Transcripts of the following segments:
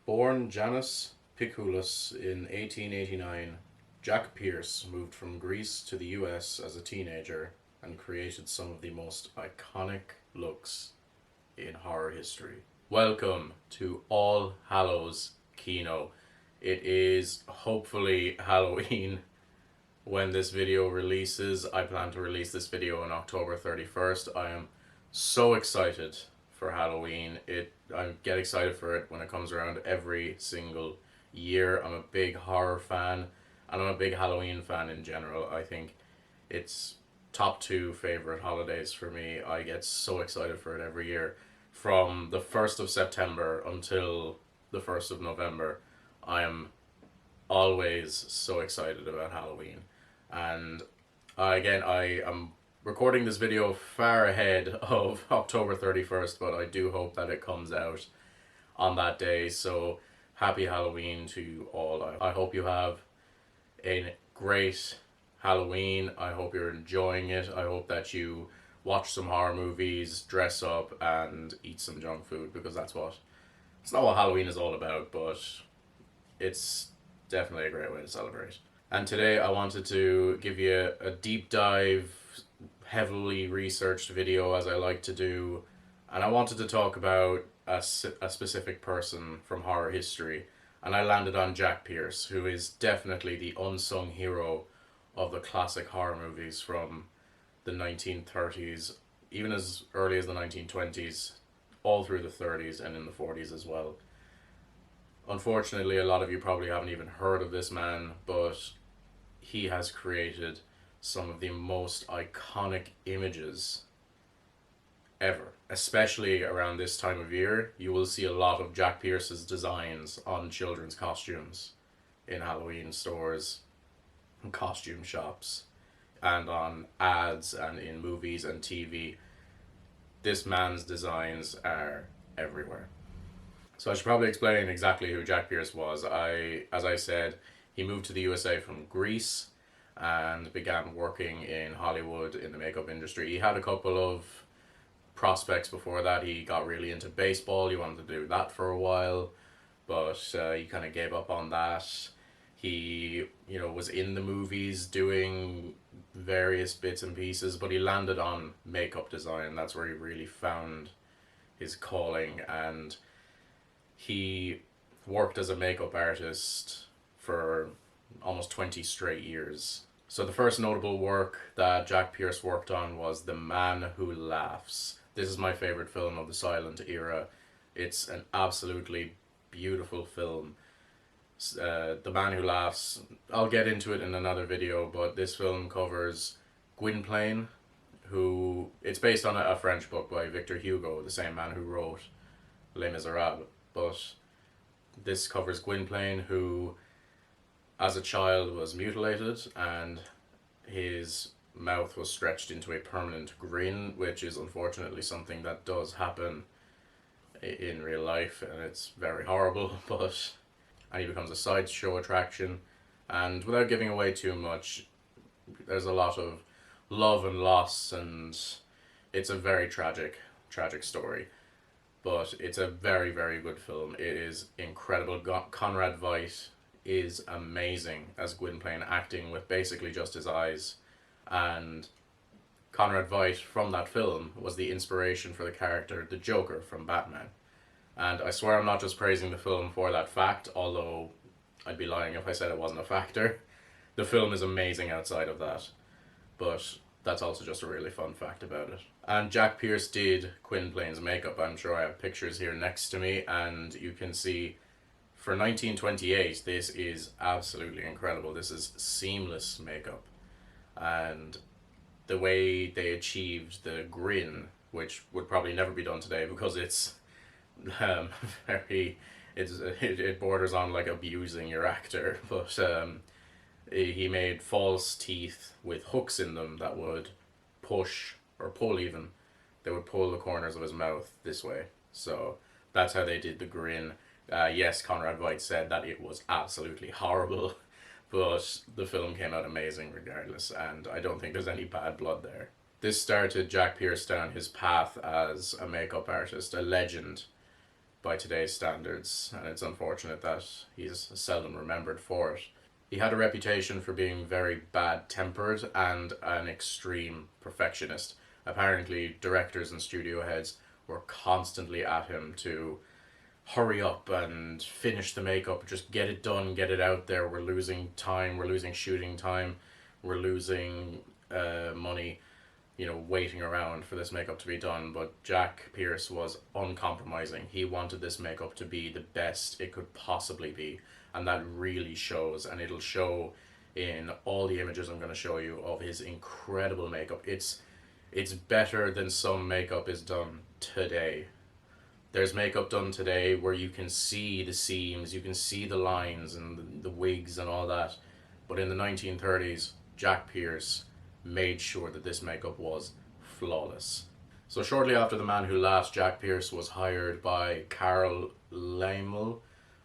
Born Janus Piculus in 1889, Jack Pierce moved from Greece to the US as a teenager and created some of the most iconic looks in horror history. Welcome to All Hallows Kino. It is hopefully Halloween when this video releases. I plan to release this video on October 31st. I am so excited for Halloween. I get excited for it when it comes around every single year. I'm a big horror fan and I'm a big Halloween fan in general. I think it's top two favorite holidays for me. I get so excited for it every year. From the 1st of September until the 1st of November, I am always so excited about Halloween. And I am recording this video far ahead of October 31st, but I do hope that it comes out on that day. So happy Halloween to all. I hope you have a great Halloween. I hope you're enjoying it. I hope that you watch some horror movies, dress up, and eat some junk food, because it's not what Halloween is all about, but it's definitely a great way to celebrate. And today I wanted to give you a deep dive, heavily researched video, as I like to do, and I wanted to talk about a specific person from horror history, and I landed on Jack Pierce, who is definitely the unsung hero of the classic horror movies from the 1930s, even as early as the 1920s, all through the 30s and in the 40s as well. Unfortunately, a lot of you probably haven't even heard of this man, but he has created some of the most iconic images ever. Especially around this time of year, you will see a lot of Jack Pierce's designs on children's costumes in Halloween stores and costume shops and on ads and in movies and TV. This man's designs are everywhere. So I should probably explain exactly who Jack Pierce was. As I said, he moved to the USA from Greece and began working in Hollywood in the makeup industry. He had a couple of prospects before that. He got really into baseball. He wanted to do that for a while, but he kind of gave up on that. He, was in the movies doing various bits and pieces, but he landed on makeup design. That's where he really found his calling, and he worked as a makeup artist for almost 20 straight years. So the first notable work that Jack Pierce worked on was The Man Who Laughs. This is my favorite film of the silent era. It's an absolutely beautiful film. The Man Who Laughs, I'll get into it in another video, but this film covers Gwynplaine, who, it's based on a French book by Victor Hugo, the same man who wrote Les Miserables. But this covers Gwynplaine, who as a child was mutilated and his mouth was stretched into a permanent grin, which is unfortunately something that does happen in real life, and it's very horrible. And he becomes a sideshow attraction, and without giving away too much, there's a lot of love and loss, and it's a very tragic story. But it's a very, very good film. It is incredible. Conrad Veidt is amazing as Gwynplaine, acting with basically just his eyes. And Conrad Veidt from that film was the inspiration for the character the Joker from Batman. And I swear I'm not just praising the film for that fact, although I'd be lying if I said it wasn't a factor. The film is amazing outside of that, but that's also just a really fun fact about it. And Jack Pierce did Gwynplaine's makeup. I'm sure I have pictures here next to me, and you can see for 1928, this is absolutely incredible. This is seamless makeup. And the way they achieved the grin, which would probably never be done today because it's it borders on like abusing your actor, but he made false teeth with hooks in them that would push or pull even. They would pull the corners of his mouth this way. So that's how they did the grin. Yes, Conrad Veidt said that it was absolutely horrible, but the film came out amazing regardless, and I don't think there's any bad blood there. This started Jack Pierce down his path as a makeup artist, a legend by today's standards, and it's unfortunate that he's seldom remembered for it. He had a reputation for being very bad-tempered and an extreme perfectionist. Apparently, directors and studio heads were constantly at him to hurry up and finish the makeup, just get it done, get it out there. We're losing time, we're losing shooting time, we're losing money, waiting around for this makeup to be done. But Jack Pierce was uncompromising. He wanted this makeup to be the best it could possibly be, and that really shows, and it'll show in all the images I'm going to show you of his incredible makeup. It's better than some makeup is done today. There's makeup done today where you can see the seams, you can see the lines and the wigs and all that. But in the 1930s, Jack Pierce made sure that this makeup was flawless. So shortly after The Man Who Laughs, Jack Pierce was hired by Carl Laemmle.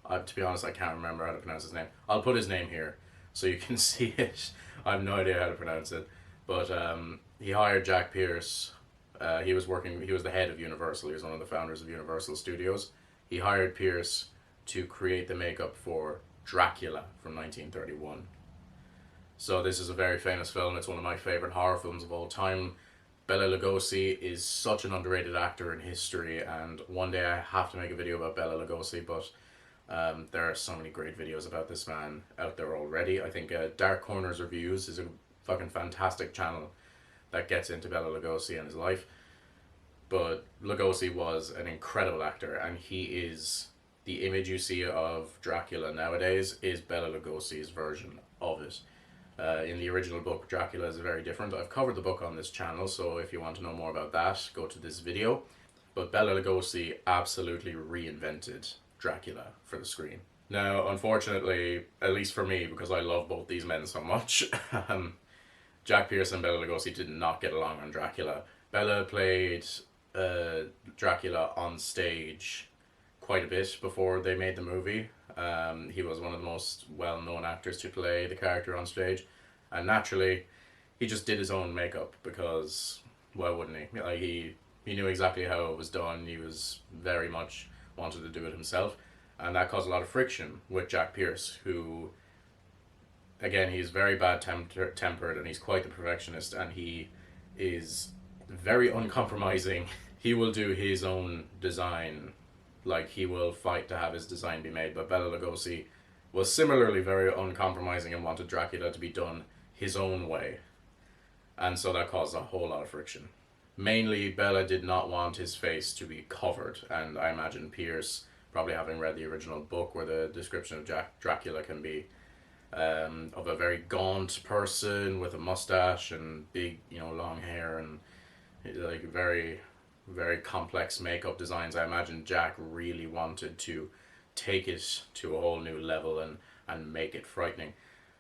To be honest, I can't remember how to pronounce his name. I'll put his name here so you can see it. I have no idea how to pronounce it. But he hired Jack Pierce. He was the head of Universal. He was one of the founders of Universal Studios. He hired Pierce to create the makeup for Dracula from 1931. So this is a very famous film. It's one of my favorite horror films of all time. Bela Lugosi is such an underrated actor in history, and one day I have to make a video about Bela Lugosi, but there are so many great videos about this man out there already. I think Dark Corners Reviews is a fucking fantastic channel that gets into Bela Lugosi and his life. But Lugosi was an incredible actor, and he is, the image you see of Dracula nowadays is Bela Lugosi's version of it. In the original book, Dracula is very different. I've covered the book on this channel, so if you want to know more about that, go to this video. But Bela Lugosi absolutely reinvented Dracula for the screen. Now, unfortunately, at least for me, because I love both these men so much, Jack Pierce and Bela Lugosi did not get along on Dracula. Bela played Dracula on stage quite a bit before they made the movie. He was one of the most well-known actors to play the character on stage, and naturally he just did his own makeup because why wouldn't he? Like, he knew exactly how it was done. He was very much wanted to do it himself, and that caused a lot of friction with Jack Pierce, who, again, he's very bad tempered and he's quite the perfectionist, and he is very uncompromising. He will do his own design. Like, he will fight to have his design be made. But Bela Lugosi was similarly very uncompromising and wanted Dracula to be done his own way. And so that caused a whole lot of friction. Mainly, Bela did not want his face to be covered. And I imagine Pierce, probably having read the original book where the description of Dracula can be of a very gaunt person with a mustache and big, long hair and like very, very complex makeup designs. I imagine Jack really wanted to take it to a whole new level and make it frightening.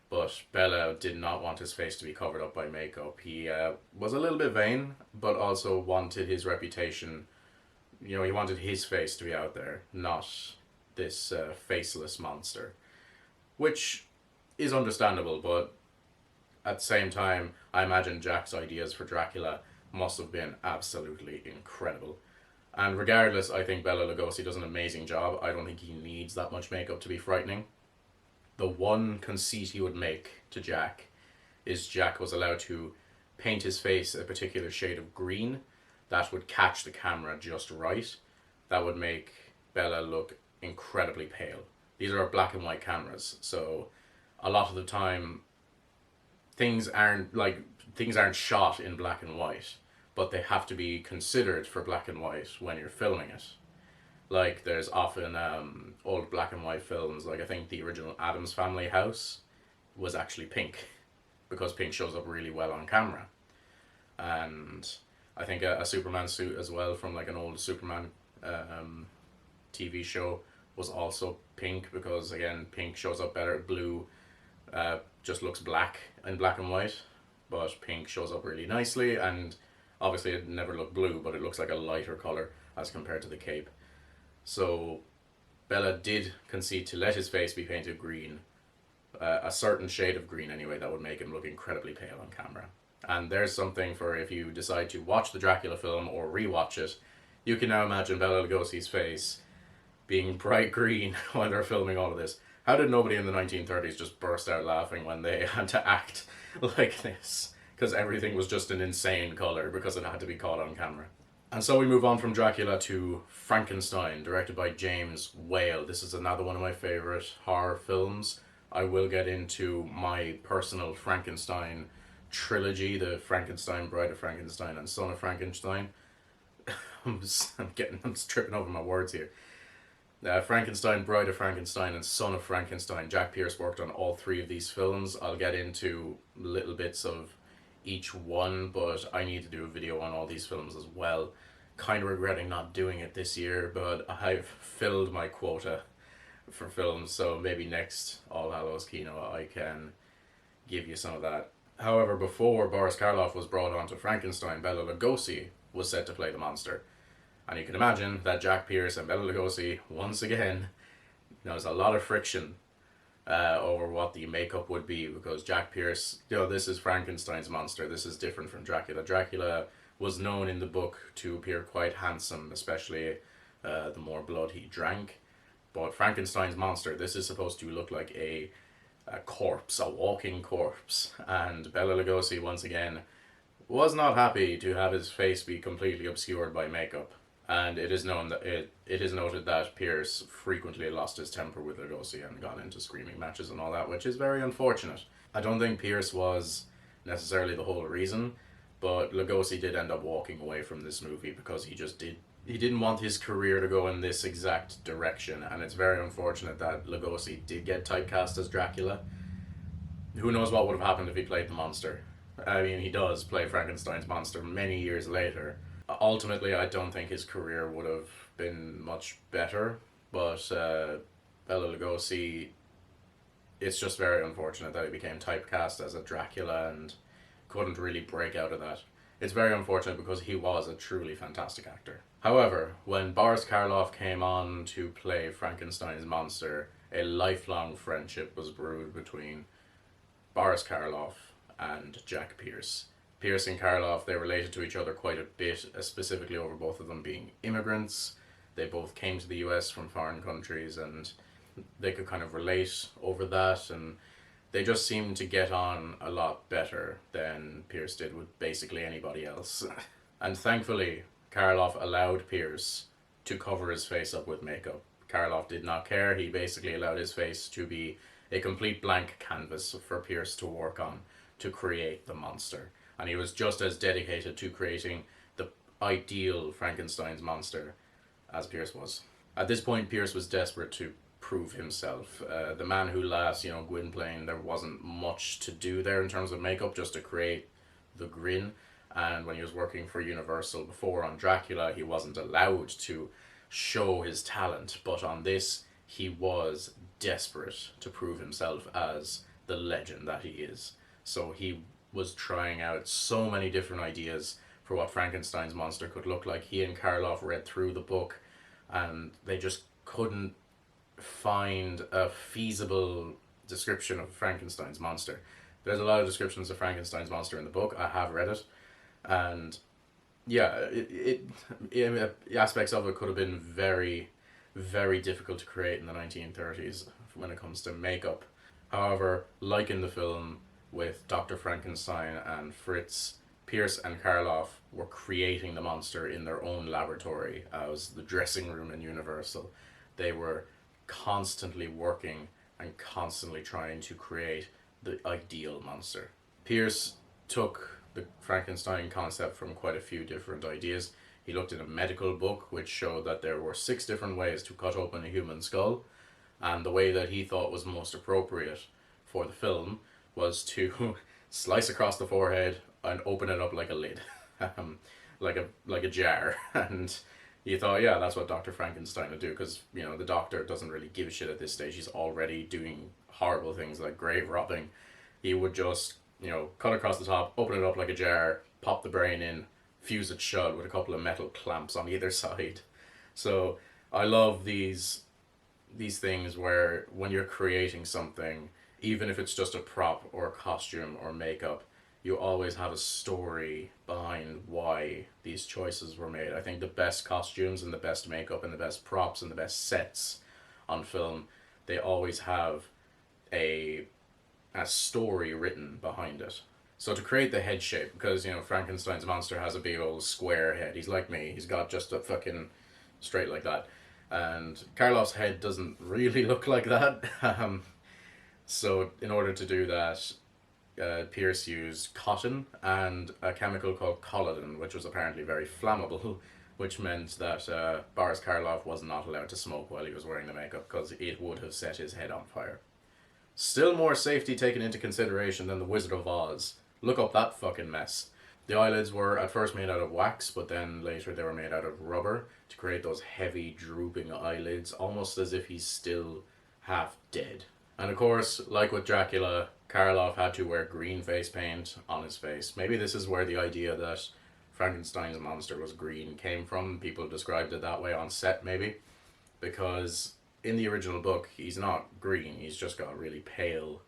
But Bela did not want his face to be covered up by makeup. He was a little bit vain, but also wanted his reputation, he wanted his face to be out there, not this faceless monster. Which is understandable, but at the same time, I imagine Jack's ideas for Dracula must have been absolutely incredible. And regardless, I think Bela Lugosi does an amazing job. I don't think he needs that much makeup to be frightening. The one conceit he would make to Jack is Jack was allowed to paint his face a particular shade of green that would catch the camera just right. That would make Bela look incredibly pale. These are black and white cameras, so a lot of the time things aren't shot in black and white, but they have to be considered for black and white when you're filming it. Like, there's often old black and white films, like I think the original Addams Family house was actually pink, because pink shows up really well on camera. And I think a Superman suit as well from like an old Superman TV show was also pink, because again, pink shows up better. Blue just looks black in black and white, but pink shows up really nicely, and obviously it never looked blue, but it looks like a lighter color as compared to the cape. So Bela did concede to let his face be painted green, a certain shade of green anyway, that would make him look incredibly pale on camera. And there's something for if you decide to watch the Dracula film or rewatch it, you can now imagine Bela Lugosi's face being bright green while they're filming all of this. How did nobody in the 1930s just burst out laughing when they had to act like this? Because everything was just an insane color because it had to be caught on camera. And so we move on from Dracula to Frankenstein, directed by James Whale. This is another one of my favorite horror films. I will get into my personal Frankenstein trilogy, the Frankenstein, Bride of Frankenstein, and Son of Frankenstein. I'm tripping over my words here. Frankenstein, Bride of Frankenstein, and Son of Frankenstein. Jack Pierce worked on all three of these films. I'll get into little bits of each one, but I need to do a video on all these films as well. Kind of regretting not doing it this year, but I've filled my quota for films, so maybe next All Hallows Kino I can give you some of that. However, before Boris Karloff was brought onto Frankenstein, Bela Lugosi was set to play the monster. And you can imagine that Jack Pierce and Bela Lugosi, once again, there's a lot of friction over what the makeup would be, because Jack Pierce, this is Frankenstein's monster. This is different from Dracula. Dracula was known in the book to appear quite handsome, especially the more blood he drank. But Frankenstein's monster, this is supposed to look like a corpse, a walking corpse. And Bela Lugosi, once again, was not happy to have his face be completely obscured by makeup. And it is known that it is noted that Pierce frequently lost his temper with Lugosi and got into screaming matches and all that, which is very unfortunate. I don't think Pierce was necessarily the whole reason, but Lugosi did end up walking away from this movie because he didn't want his career to go in this exact direction, and it's very unfortunate that Lugosi did get typecast as Dracula. Who knows what would have happened if he played the monster? I mean, he does play Frankenstein's monster many years later. Ultimately, I don't think his career would have been much better, but Bela Lugosi, it's just very unfortunate that he became typecast as a Dracula and couldn't really break out of that. It's very unfortunate because he was a truly fantastic actor. However, when Boris Karloff came on to play Frankenstein's monster, a lifelong friendship was brewed between Boris Karloff and Jack Pierce. Pierce and Karloff, they related to each other quite a bit, specifically over both of them being immigrants. They both came to the US from foreign countries, and they could kind of relate over that, and they just seemed to get on a lot better than Pierce did with basically anybody else. And thankfully, Karloff allowed Pierce to cover his face up with makeup. Karloff did not care. He basically allowed his face to be a complete blank canvas for Pierce to work on to create the monster. And he was just as dedicated to creating the ideal Frankenstein's monster as Pierce was. At this point, Pierce was desperate to prove himself. The Man Who Laughs, Gwynplaine, there wasn't much to do there in terms of makeup, just to create the grin. And when he was working for Universal before on Dracula, he wasn't allowed to show his talent. But on this, he was desperate to prove himself as the legend that he is. So he was trying out so many different ideas for what Frankenstein's monster could look like. He and Karloff read through the book, and they just couldn't find a feasible description of Frankenstein's monster. There's a lot of descriptions of Frankenstein's monster in the book. I have read it, and yeah, aspects of it could have been very, very difficult to create in the 1930s when it comes to makeup. However, like in the film with Dr. Frankenstein and Fritz, Pierce and Karloff were creating the monster in their own laboratory as the dressing room in Universal. They were constantly working and constantly trying to create the ideal monster. Pierce took the Frankenstein concept from quite a few different ideas. He looked at a medical book which showed that there were 6 different ways to cut open a human skull, and the way that he thought was most appropriate for the film was to slice across the forehead and open it up like a lid, like a jar. And he thought, yeah, that's what Dr. Frankenstein would do, because the doctor doesn't really give a shit at this stage. He's already doing horrible things like grave robbing. He would just cut across the top, open it up like a jar, pop the brain in, fuse it shut with a couple of metal clamps on either side. So I love these things where when you're creating something, even if it's just a prop or a costume or makeup, you always have a story behind why these choices were made. I think the best costumes and the best makeup and the best props and the best sets on film, they always have a a story written behind it. So to create the head shape, because Frankenstein's monster has a big old square head. He's like me. He's got just a fucking straight like that, and Karloff's head doesn't really look like that. So in order to do that, Pierce used cotton and a chemical called collodon, which was apparently very flammable, which meant that Boris Karloff was not allowed to smoke while he was wearing the makeup because it would have set his head on fire. Still more safety taken into consideration than the Wizard of Oz. Look up that fucking mess. The eyelids were at first made out of wax, but then later they were made out of rubber to create those heavy, drooping eyelids, almost as if he's still half dead. And of course, like with Dracula, Karloff had to wear green face paint on his face. Maybe this is where the idea that Frankenstein's monster was green came from. People described it that way on set, maybe. Because in the original book, he's not green, he's just got really pale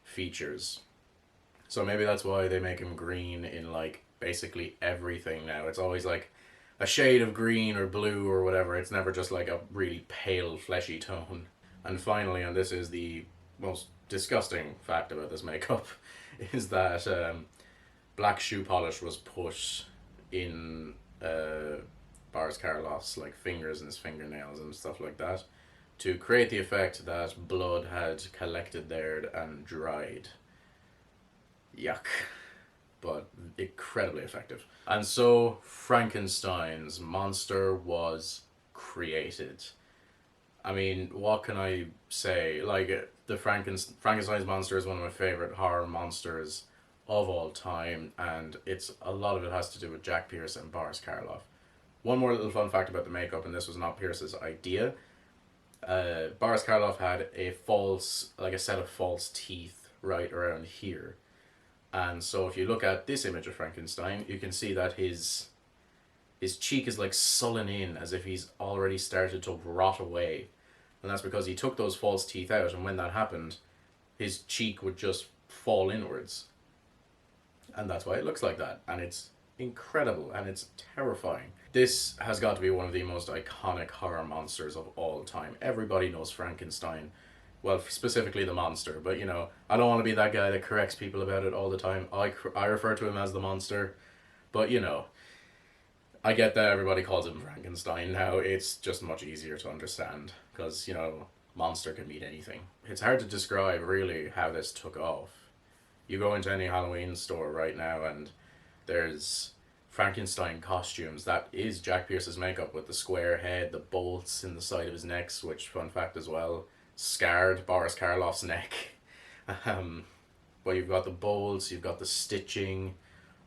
features. So maybe that's why they make him green in like basically everything now. It's always like a shade of green or blue or whatever. It's never just like a really pale, fleshy tone. And finally, and this is the most disgusting fact about this makeup, is that black shoe polish was put in Boris Karloff's like fingers and his fingernails and stuff like that to create the effect that blood had collected there and dried. Yuck. But incredibly effective. And so Frankenstein's monster was created. I mean, what can I say? Like, the Frankenstein's monster is one of my favorite horror monsters of all time, and a lot of it has to do with Jack Pierce and Boris Karloff. One more little fun fact about the makeup, and this was not Pierce's idea. Boris Karloff had a set of false teeth right around here. And so if you look at this image of Frankenstein, you can see that his cheek is like sullen in as if he's already started to rot away. And that's because he took those false teeth out, and when that happened, his cheek would just fall inwards. And that's why it looks like that. And it's incredible, and it's terrifying. This has got to be one of the most iconic horror monsters of all time. Everybody knows Frankenstein. Well, specifically the monster, but I don't want to be that guy that corrects people about it all the time. I refer to him as the monster, but I get that everybody calls him Frankenstein now. It's just much easier to understand because, monster can mean anything. It's hard to describe really how this took off. You go into any Halloween store right now and there's Frankenstein costumes. That is Jack Pierce's makeup with the square head, the bolts in the side of his neck, which, fun fact as well, scarred Boris Karloff's neck. But you've got the bolts, you've got the stitching.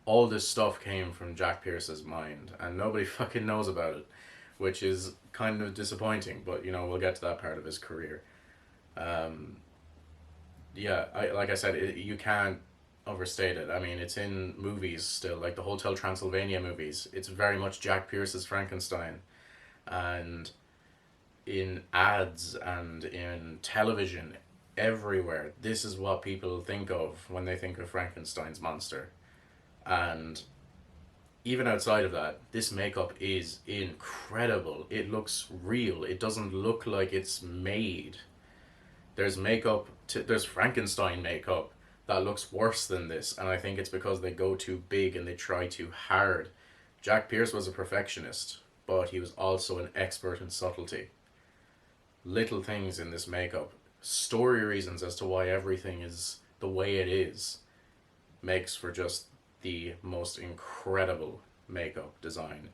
All this stuff came from Jack Pierce's mind, and nobody fucking knows about it, which is kind of disappointing, but we'll get to that part of his career. Like I said, you can't overstate it. I mean, it's in movies still, like the Hotel Transylvania movies. It's very much Jack Pierce's Frankenstein. And in ads and in television, everywhere, this is what people think of when they think of Frankenstein's monster. And even outside of that, this makeup is incredible. It looks real. It doesn't look like it's made. There's there's Frankenstein makeup that looks worse than this, and I think it's because they go too big and they try too hard. Jack Pierce was a perfectionist, but he was also an expert in subtlety. Little things in this makeup, story reasons as to why everything is the way it is, makes for just the most incredible makeup design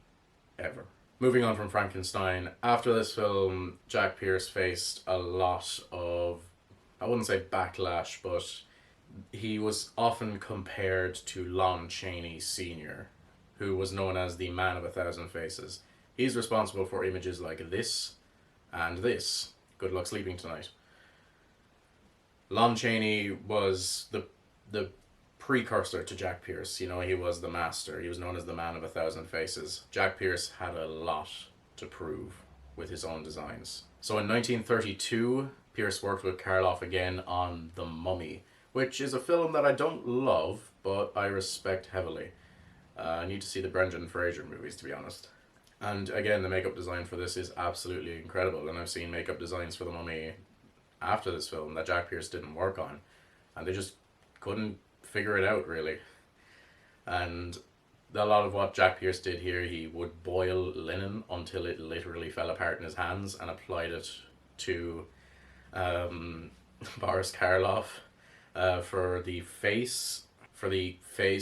ever. Moving on from Frankenstein, after this film, Jack Pierce faced a lot of, I wouldn't say backlash, but he was often compared to Lon Chaney Sr., who was known as the Man of a Thousand Faces. He's responsible for images like this and this. Good luck sleeping tonight. Lon Chaney was the precursor to Jack Pierce. He was the master. He was known as the Man of a Thousand Faces. Jack Pierce had a lot to prove with his own designs. So in 1932, Pierce worked with Karloff again on The Mummy, which is a film that I don't love, but I respect heavily. I need to see the Brendan Fraser movies, to be honest. And again, the makeup design for this is absolutely incredible, and I've seen makeup designs for the Mummy after this film that Jack Pierce didn't work on, and they just couldn't figure it out really. And a lot of what Jack Pierce did here, he would boil linen until it literally fell apart in his hands and applied it to um, Boris Karloff. For the face,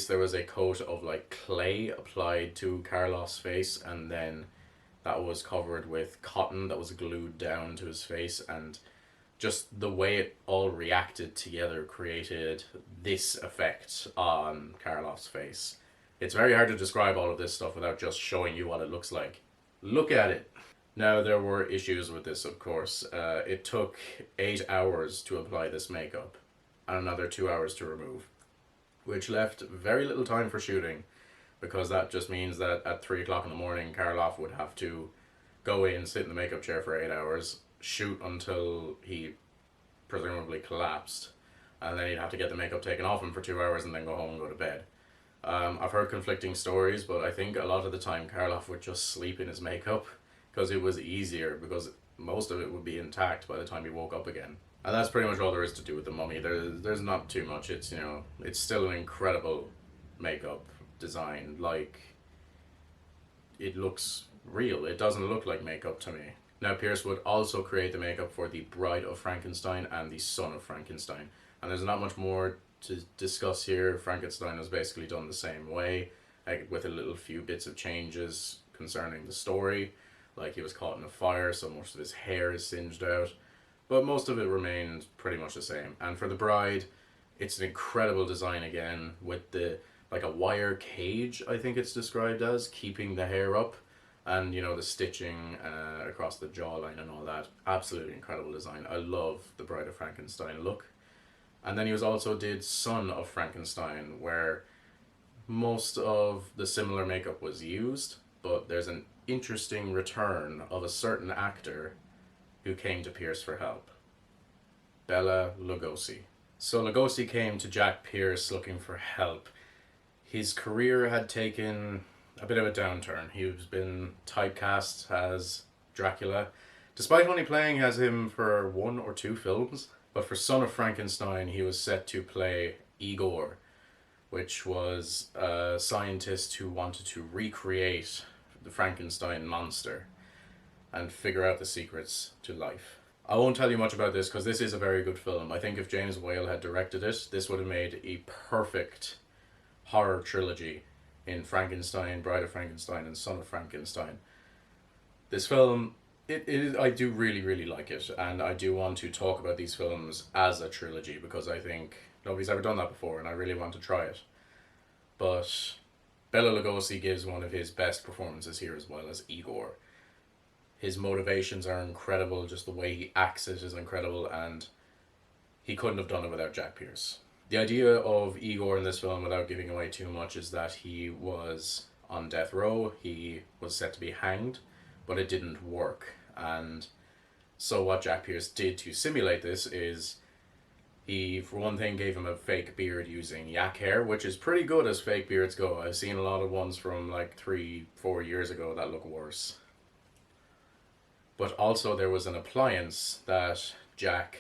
there was a coat of like clay applied to Karloff's face, and then that was covered with cotton that was glued down to his face, and just the way it all reacted together created this effect on Karloff's face. It's very hard to describe all of this stuff without just showing you what it looks like. Look at it. Now, there were issues with this, of course. It took 8 hours to apply this makeup and another 2 hours to remove, which left very little time for shooting, because that just means that at 3 o'clock in the morning, Karloff would have to go in, sit in the makeup chair for 8 hours, shoot until he presumably collapsed, and then he'd have to get the makeup taken off him for 2 hours and then go home and go to bed. I've heard conflicting stories, but I think a lot of the time Karloff would just sleep in his makeup because it was easier, because most of it would be intact by the time he woke up again. And that's pretty much all there is to do with the Mummy. There's not too much. It's, you know, it's still an incredible makeup design. Like, it looks real. It doesn't look like makeup to me. Now, Pierce would also create the makeup for the Bride of Frankenstein and the Son of Frankenstein. And there's not much more to discuss here. Frankenstein was basically done the same way, like, with a little few bits of changes concerning the story. Like, he was caught in a fire, so most of his hair is singed out. But most of it remained pretty much the same. And for the Bride, it's an incredible design again, with the, like, a wire cage, I think it's described as, keeping the hair up. And, you know, the stitching across the jawline and all that. Absolutely incredible design. I love the Bride of Frankenstein look. And then he was also did Son of Frankenstein, where most of the similar makeup was used, but there's an interesting return of a certain actor who came to Pierce for help. Bela Lugosi. So Lugosi came to Jack Pierce looking for help. His career had taken a bit of a downturn. He's been typecast as Dracula, despite only playing as him for 1 or 2 films. But for Son of Frankenstein, he was set to play Igor, which was a scientist who wanted to recreate the Frankenstein monster and figure out the secrets to life. I won't tell you much about this because this is a very good film. I think if James Whale had directed it, this would have made a perfect horror trilogy in Frankenstein, Bride of Frankenstein, and Son of Frankenstein. This film, I do really, really like it, and I do want to talk about these films as a trilogy because I think nobody's ever done that before, and I really want to try it. But Bela Lugosi gives one of his best performances here as well as Igor. His motivations are incredible, just the way he acts it is incredible, and he couldn't have done it without Jack Pierce. The idea of Igor in this film, without giving away too much, is that he was on death row, he was set to be hanged, but it didn't work. And so what Jack Pierce did to simulate this is he, for one thing, gave him a fake beard using yak hair, which is pretty good as fake beards go. I've seen a lot of ones from like 3-4 years ago that look worse. But also there was an appliance that Jack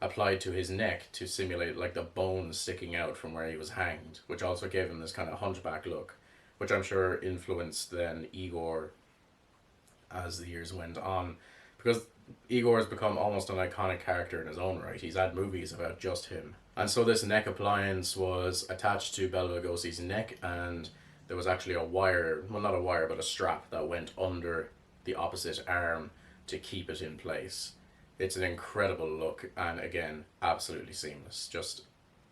applied to his neck to simulate like the bones sticking out from where he was hanged, which also gave him this kind of hunchback look, which I'm sure influenced then Igor as the years went on, because Igor has become almost an iconic character in his own right. He's had movies about just him. And so this neck appliance was attached to Bela Lugosi's neck, and there was actually a wire, well, not a wire, but a strap that went under the opposite arm to keep it in place. It's an incredible look, and again, absolutely seamless. Just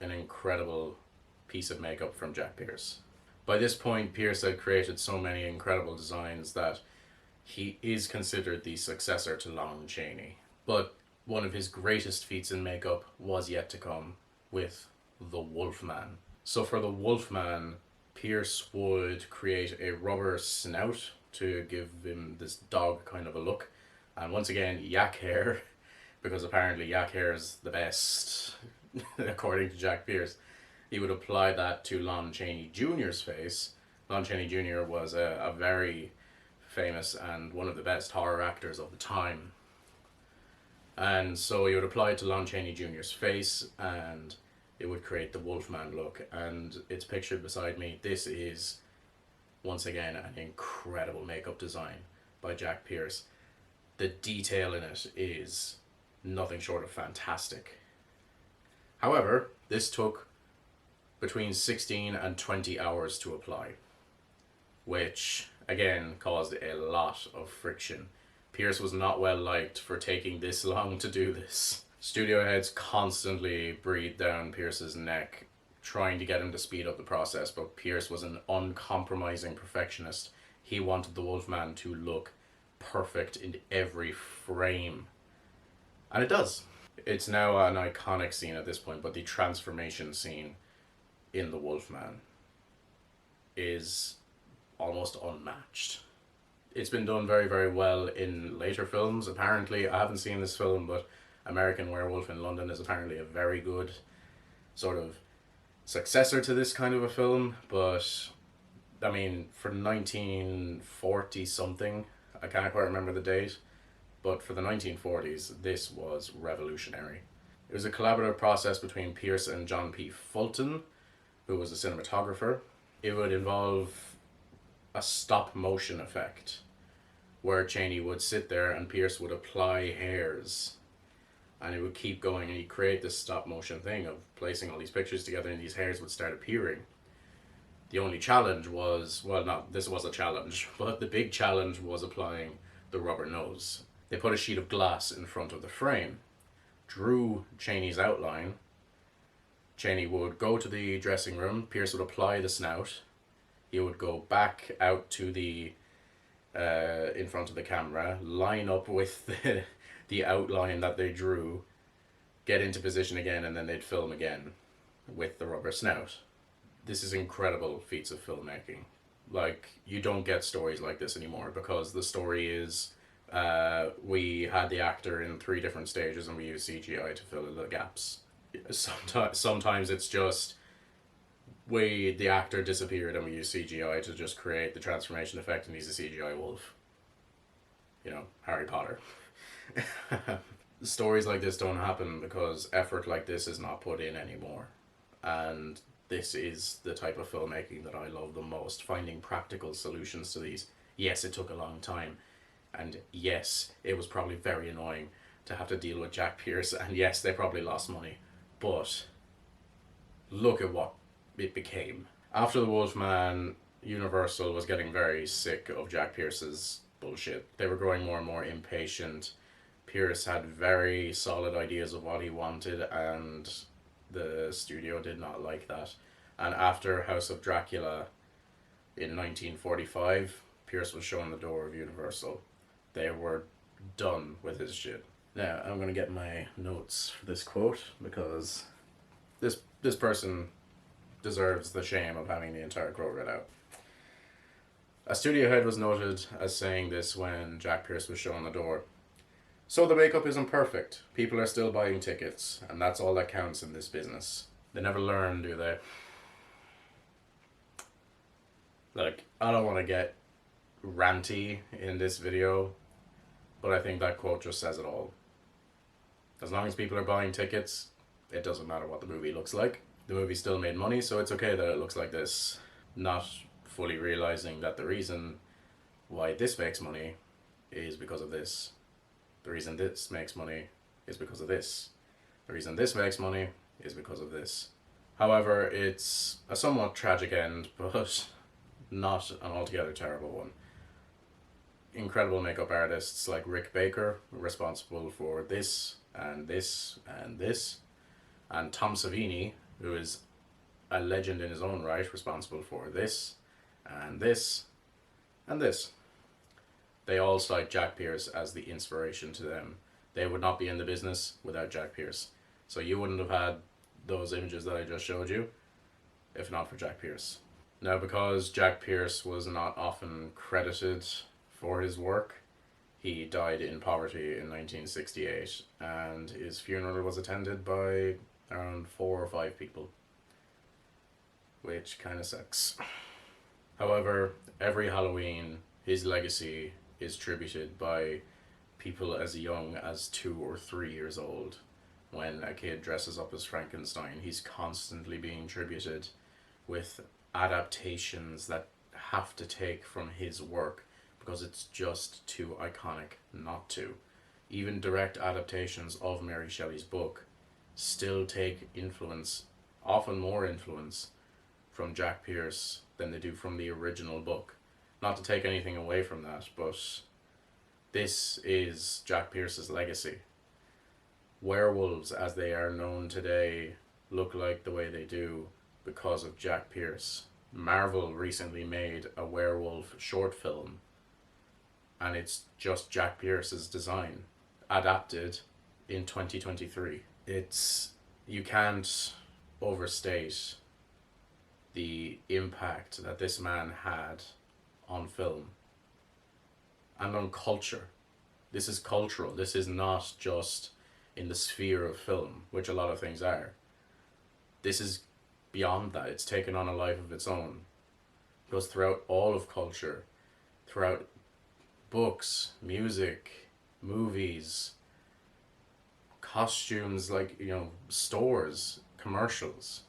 an incredible piece of makeup from Jack Pierce. By this point, Pierce had created so many incredible designs that he is considered the successor to Lon Chaney. But one of his greatest feats in makeup was yet to come with the Wolfman. So for the Wolfman, Pierce would create a rubber snout to give him this dog kind of a look. And once again, yak hair, because apparently yak hair is the best according to Jack Pierce. He would apply that to Lon Chaney Jr.'s face. Lon Chaney Jr. was a very famous and one of the best horror actors of the time. And so he would apply it to Lon Chaney Jr.'s face, and it would create the Wolfman look. And it's pictured beside me. This is, once again, an incredible makeup design by Jack Pierce. The detail in it is nothing short of fantastic. However, this took between 16 and 20 hours to apply, which again caused a lot of friction. Pierce was not well liked for taking this long to do this. Studio heads constantly breathed down Pierce's neck, trying to get him to speed up the process, but Pierce was an uncompromising perfectionist. He wanted the Wolfman to look perfect in every frame. And it does. It's now an iconic scene at this point, but the transformation scene in the Wolfman is almost unmatched. It's been done very, very well in later films. Apparently, I haven't seen this film, but American Werewolf in London is apparently a very good sort of successor to this kind of a film. But, I mean, for 1940 something, I can't quite remember the date, but for the 1940s, this was revolutionary. It was a collaborative process between Pierce and John P. Fulton, who was a cinematographer. It would involve a stop motion effect where Chaney would sit there and Pierce would apply hairs, and it would keep going, and he'd create this stop motion thing of placing all these pictures together and these hairs would start appearing. The only challenge was, well, not this was a challenge, but the big challenge was applying the rubber nose. They put a sheet of glass in front of the frame, drew Chaney's outline. Chaney would go to the dressing room, Pierce would apply the snout, he would go back out to the in front of the camera, line up with the outline that they drew, get into position again, and then they'd film again with the rubber snout. This is incredible feats of filmmaking. Like, you don't get stories like this anymore, because the story is we had the actor in 3 different stages and we used CGI to fill in the gaps. Sometimes it's just the actor disappeared and we use CGI to just create the transformation effect, and he's a CGI wolf. You know, Harry Potter. Stories like this don't happen because effort like this is not put in anymore. And this is the type of filmmaking that I love the most, finding practical solutions to these. Yes, it took a long time, and yes, it was probably very annoying to have to deal with Jack Pierce, and yes, they probably lost money, but look at what it became. After the Wolfman, Universal was getting very sick of Jack Pierce's bullshit. They were growing more and more impatient. Pierce had very solid ideas of what he wanted, and the studio did not like that. And after House of Dracula in 1945, Pierce was shown the door of Universal. They were done with his shit. Now, I'm going to get my notes for this quote, because this person deserves the shame of having the entire quote read out. A studio head was noted as saying this when Jack Pierce was shown the door. "So the makeup isn't perfect. People are still buying tickets, and that's all that counts in this business." They never learn, do they? Like, I don't want to get ranty in this video, but I think that quote just says it all. As long as people are buying tickets, it doesn't matter what the movie looks like. The movie still made money, so it's okay that it looks like this. Not fully realizing that the reason why this makes money is because of this. The reason this makes money is because of this. The reason this makes money is because of this. However, it's a somewhat tragic end, but not an altogether terrible one. Incredible makeup artists like Rick Baker were responsible for this, and this, and this. And Tom Savini, who is a legend in his own right, responsible for this, and this, and this. They all cite Jack Pierce as the inspiration to them. They would not be in the business without Jack Pierce. So you wouldn't have had those images that I just showed you if not for Jack Pierce. Now, because Jack Pierce was not often credited for his work, he died in poverty in 1968, and his funeral was attended by around 4 or 5 people, which kind of sucks. However, every Halloween, his legacy is tributed by people as young as 2 or 3 years old. When a kid dresses up as Frankenstein, he's constantly being tributed with adaptations that have to take from his work because it's just too iconic not to. Even direct adaptations of Mary Shelley's book still take influence, often more influence, from Jack Pierce than they do from the original book. Not to take anything away from that, but this is Jack Pierce's legacy. Werewolves, as they are known today, look like the way they do because of Jack Pierce. Marvel recently made a werewolf short film, and it's just Jack Pierce's design, adapted in 2023. You can't overstate the impact that this man had on film and on culture. This is cultural. This is not just in the sphere of film, which a lot of things are. This is beyond that. It's taken on a life of its own. It goes throughout all of culture, throughout books, music, movies, costumes, stores, commercials.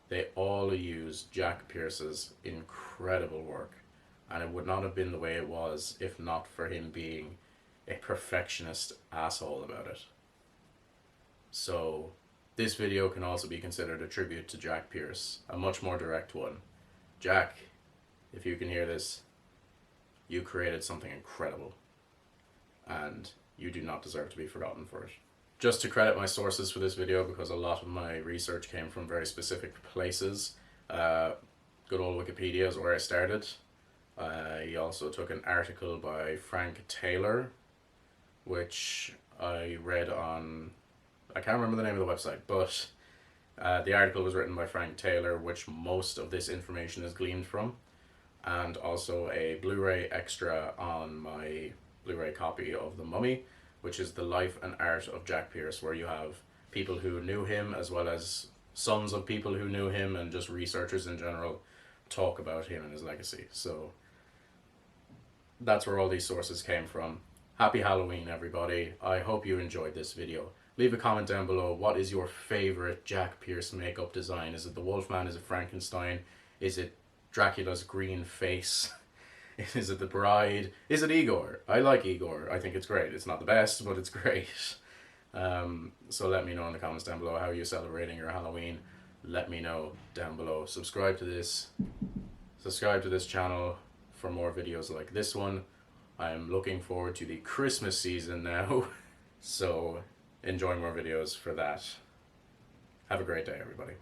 They all use Jack Pierce's incredible work. And it would not have been the way it was if not for him being a perfectionist asshole about it. So this video can also be considered a tribute to Jack Pierce, a much more direct one. Jack, if you can hear this, you created something incredible, and you do not deserve to be forgotten for it. Just to credit my sources for this video, because a lot of my research came from very specific places, good old Wikipedia is where I started. I also took an article by Frank Taylor, which I read on, I can't remember the name of the website, but the article was written by Frank Taylor, which most of this information is gleaned from, and also a Blu-ray extra on my Blu-ray copy of The Mummy, which is the life and art of Jack Pierce, where you have people who knew him as well as sons of people who knew him and just researchers in general talk about him and his legacy. So that's where all these sources came from. Happy Halloween, everybody. I hope you enjoyed this video. Leave a comment down below. What is your favorite Jack Pierce makeup design? Is it the Wolfman? Is it Frankenstein? Is it Dracula's green face? Is it the Bride? Is it Igor? I like Igor. I think it's great. It's not the best, but it's great. So let me know in the comments down below how you're celebrating your Halloween. Let me know down below. Subscribe to this channel for more videos like this one. I'm looking forward to the Christmas season now, so enjoy more videos for that. Have a great day, everybody.